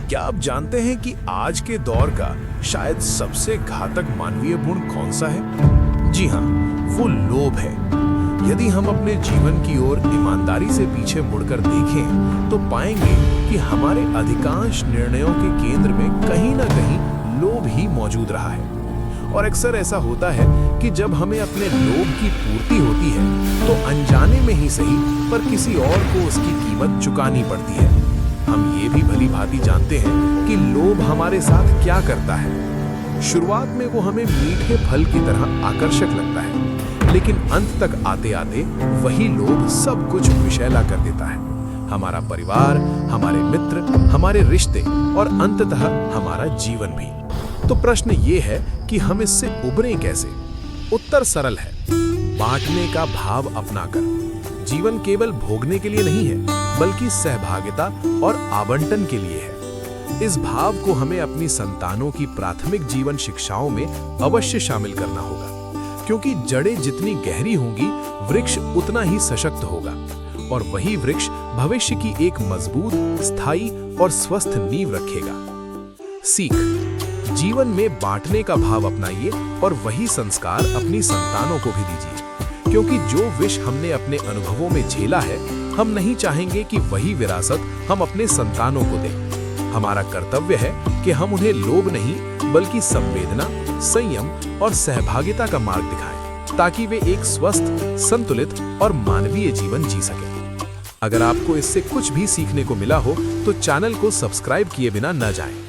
क्या आप जानते हैं कि आज के दौर का शायद सबसे घातक मानवीय गुण कौन सा है? जी हाँ, वो लोभ है। यदि हम अपने जीवन की ओर ईमानदारी से पीछे मुड़कर देखें, तो पाएंगे कि हमारे अधिकांश निर्णयों के केंद्र में कहीं ना कहीं लोभ ही मौजूद रहा है। और अक्सर ऐसा होता है कि जब हमें अपने लोभ की पूर्ति होती है, तो अनजाने में ही सही पर किसी और को उसकी कीमत चुकानी पड़ती है। हम ये भी भली भांति जानते हैं कि लोभ हमारे साथ क्या करता है। शुरुआत में वो हमें मीठे फल की तरह आकर्षक लगता है, लेकिन अंत तक आते आते वही लोभ सब कुछ विषैला कर देता है। हमारा परिवार, हमारे मित्र, हमारे रिश्ते और अंततः हमारा जीवन भी। तो प्रश्न ये है कि हम इससे उबरें कैसे? उत्तर सरल है, बांटने का भाव अपनाकर। जीवन केवल भोगने के लिए नहीं है, बल्कि सहभागिता और आवंटन के लिए है। इस भाव को हमें अपनी संतानों की प्राथमिक जीवन शिक्षाओं में अवश्य शामिल करना होगा, क्योंकि जड़ें जितनी गहरी होंगी, वृक्ष उतना ही सशक्त होगा, और वही वृक्ष भविष्य की एक मजबूत, स्थायी और स्वस्थ नींव रखेगा। सीख: जीवन में बांटने का भाव अपनाइए और वही संस्कार अपनी संतानों को भी दीजिए, क्योंकि जो विष हमने अपने अनुभवों में झेला है, हम नहीं चाहेंगे कि वही विरासत हम अपने संतानों को दें। हमारा कर्तव्य है कि हम उन्हें लोभ नहीं, बल्कि संवेदना, संयम और सहभागिता का मार्ग दिखाएं, ताकि वे एक स्वस्थ, संतुलित और मानवीय जीवन जी सकें। अगर आपको इससे कुछ भी सीखने को मिला हो, तो चैनल को सब्सक्राइब किए बिना न जाएं।